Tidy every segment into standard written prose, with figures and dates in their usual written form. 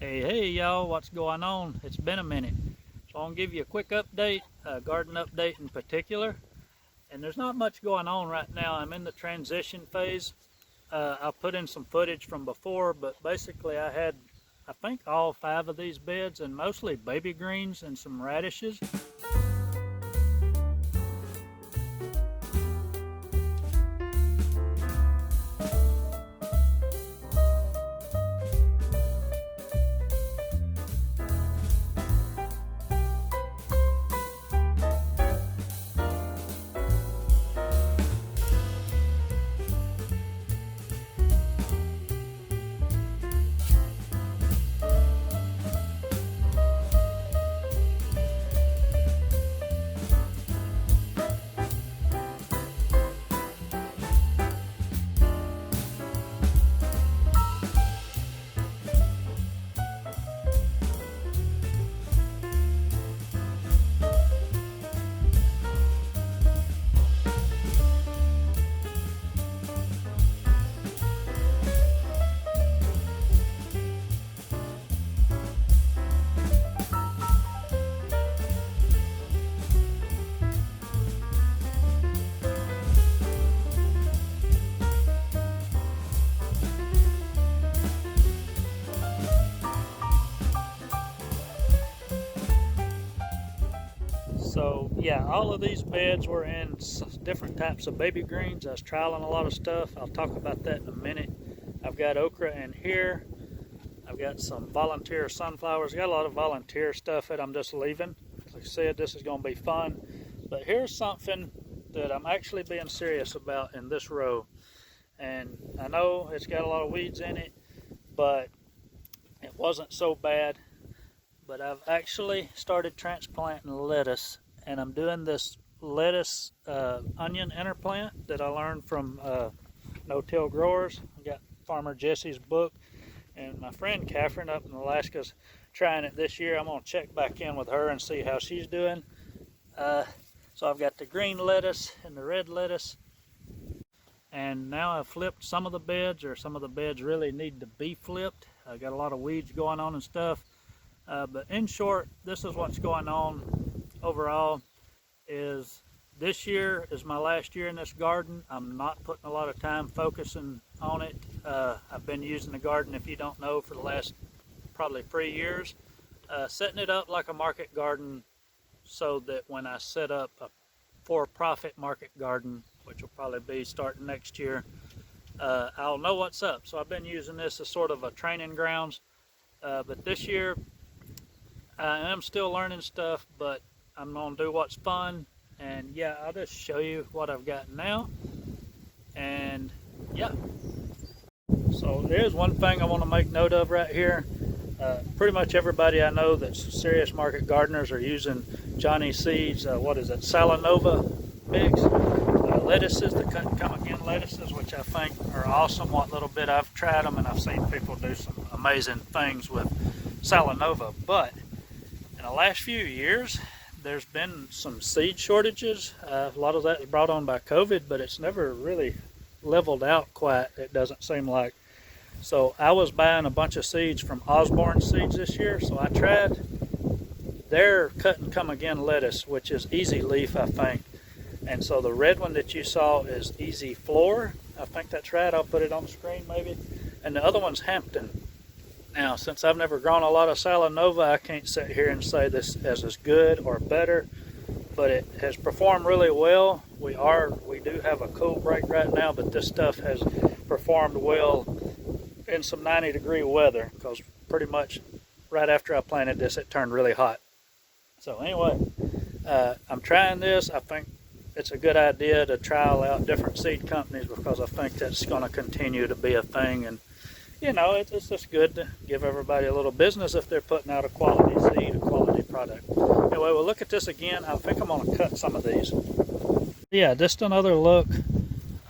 Hey y'all, what's going on? It's been a minute. So I'm gonna give you a quick update, a garden update in particular. And there's not much going on right now. I'm in the transition phase. I'll put in some footage from before, but basically I had, I think, all 5 of these beds and mostly baby greens and some radishes. So yeah, all of these beds were in different types of baby greens. I was trialing a lot of stuff. I'll talk about that in a minute. I've got okra in here. I've got some volunteer sunflowers. Got a lot of volunteer stuff that I'm just leaving. Like I said, this is going to be fun. But here's something that I'm actually being serious about in this row. And I know it's got a lot of weeds in it, but it wasn't so bad. But I've actually started transplanting lettuce, and I'm doing this lettuce onion interplant that I learned from no-till growers. I got Farmer Jesse's book, and my friend Catherine up in Alaska's trying it this year. I'm going to check back in with her and see how she's doing. So I've got the green lettuce and the red lettuce, and now I've flipped some of the beds, or some of the beds really need to be flipped. I got a lot of weeds going on and stuff. But in short, this is what's going on overall. Is this year is my last year in this garden. I'm not putting a lot of time focusing on it. I've been using the garden, if you don't know, for the last probably 3 years, setting it up like a market garden, so that when I set up a for-profit market garden, which will probably be starting next year, I'll know what's up. So I've been using this as sort of a training grounds. But this year, I am still learning stuff, but I'm going to do what's fun. And yeah, I'll just show you what I've got now. And yeah. So there's one thing I want to make note of right here. Pretty much everybody I know that's serious market gardeners are using Johnny Seeds, what is it, Salanova mix. Lettuces, the cut and come again lettuces, which I think are awesome. What little bit I've tried them, and I've seen people do some amazing things with Salanova. But in the last few years, there's been some seed shortages. A lot of that is brought on by COVID, but it's never really leveled out quite, it doesn't seem like. So I was buying a bunch of seeds from Osborne Seeds this year, so I tried their cut and come again lettuce, which is Easy Leaf, I think. And so the red one that you saw is Easy Floor. I think that's right. I'll put it on the screen maybe. And the other one's Hampton. Now, since I've never grown a lot of Salanova, I can't sit here and say this is good or better, but it has performed really well. We do have a cool break right now, but this stuff has performed well in some 90-degree weather, because pretty much right after I planted this, it turned really hot. So anyway, I'm trying this. I think it's a good idea to trial out different seed companies, because I think that's going to continue to be a thing. And you know, it's just good to give everybody a little business if they're putting out a quality seed, a quality product. Anyway, we'll look at this again. I think I'm going to cut some of these. Yeah, just another look.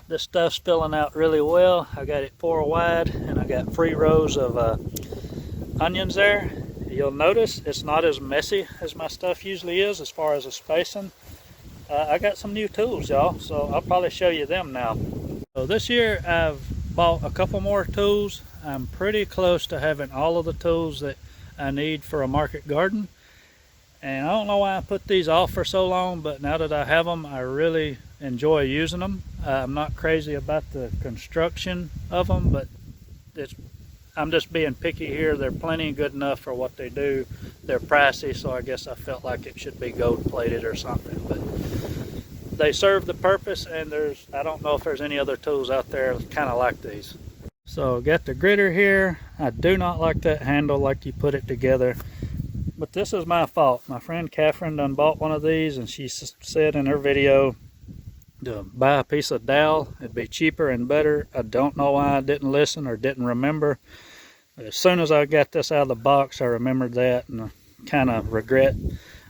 This stuff's filling out really well. I got it 4 wide, and I got 3 rows of onions there. You'll notice it's not as messy as my stuff usually is as far as the spacing. I got some new tools, y'all, so I'll probably show you them now. So this year I've bought a couple more tools. I'm pretty close to having all of the tools that I need for a market garden. And I don't know why I put these off for so long, but now that I have them, I really enjoy using them. I'm not crazy about the construction of them, but I'm just being picky here. They're plenty good enough for what they do. They're pricey, so I guess I felt like it should be gold plated or something. But they serve the purpose, and I don't know if there's any other tools out there kind of like these. So got the gritter here. I do not like that handle like you put it together. But this is my fault. My friend Catherine done bought one of these, and she said in her video to buy a piece of dowel. It'd be cheaper and better. I don't know why I didn't listen or didn't remember. But as soon as I got this out of the box, I remembered that, and I kind of regret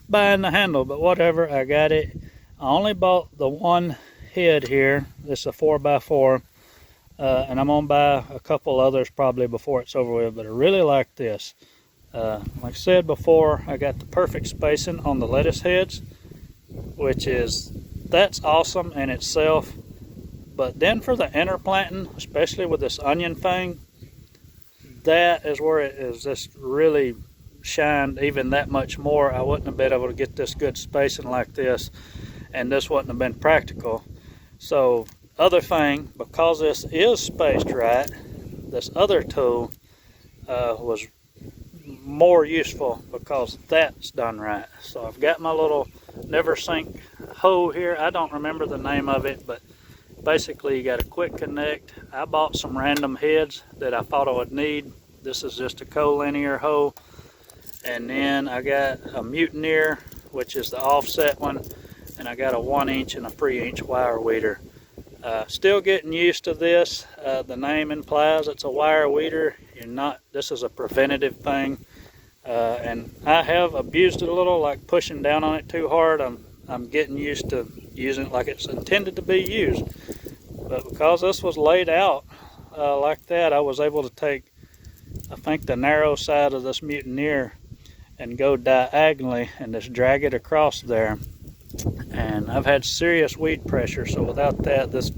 buying the handle, but whatever, I got it. I only bought the one head here. This is a 4x4, and I'm gonna buy a couple others probably before it's over with, but I really like this. Like I said before, I got the perfect spacing on the lettuce heads, that's awesome in itself. But then for the interplanting, especially with this onion thing, that is where it is just really shined even that much more. I wouldn't have been able to get this good spacing like this, and this wouldn't have been practical. So other thing, because this is spaced right, this other tool was more useful because that's done right. So I've got my little never sink hoe here. I don't remember the name of it, but basically you got a quick connect. I bought some random heads that I thought I would need. This is just a collinear hoe, and then I got a Mutineer, which is the offset one, and I got a 1" and a 3" wire weeder. Still getting used to this. The name implies it's a wire weeder. This is a preventative thing, and I have abused it a little, like pushing down on it too hard. I'm getting used to using it like it's intended to be used. But because this was laid out like that, I was able to take, I think, the narrow side of this Mutineer and go diagonally and just drag it across there. And I've had serious weed pressure, so without that, this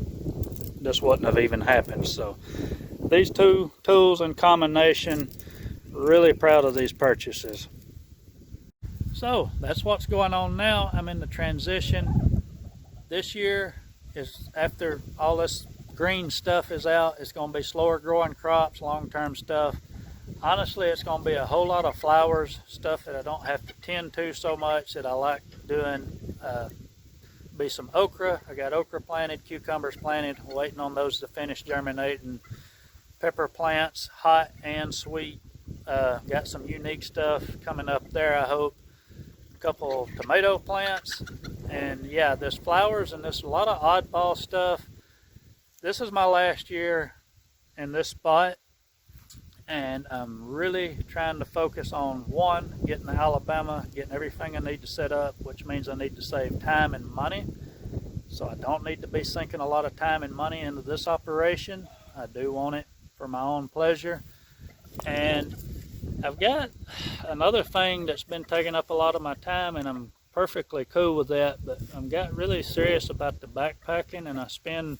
wouldn't have even happened. So these two tools in combination, really proud of these purchases. So that's what's going on now. I'm in the transition. This year is, after all this green stuff is out, it's going to be slower growing crops, long-term stuff. Honestly, it's going to be a whole lot of flowers, stuff that I don't have to tend to so much, that I like doing. Be some okra. I got okra planted, cucumbers planted, waiting on those to finish germinating. Pepper plants, hot and sweet. Got some unique stuff coming up there, I hope. A couple tomato plants, and yeah, there's flowers and there's a lot of oddball stuff. This is my last year in this spot, and I'm really trying to focus on, one, getting to Alabama, getting everything I need to set up, which means I need to save time and money. So I don't need to be sinking a lot of time and money into this operation. I do want it for my own pleasure. And I've got another thing that's been taking up a lot of my time, and I'm perfectly cool with that, but I'm got really serious about the backpacking, and I spend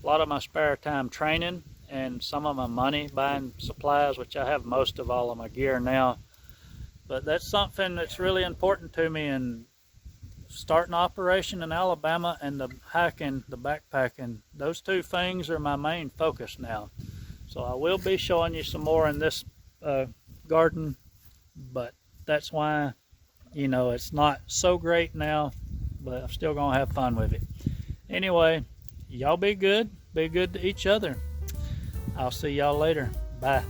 a lot of my spare time training and some of my money buying supplies, which I have most of all of my gear now. But that's something that's really important to me, and starting operation in Alabama and the hiking, the backpacking, those two things are my main focus now. So I will be showing you some more in this garden, but that's why, you know, it's not so great now, but I'm still gonna have fun with it. Anyway, y'all be good to each other. I'll see y'all later. Bye.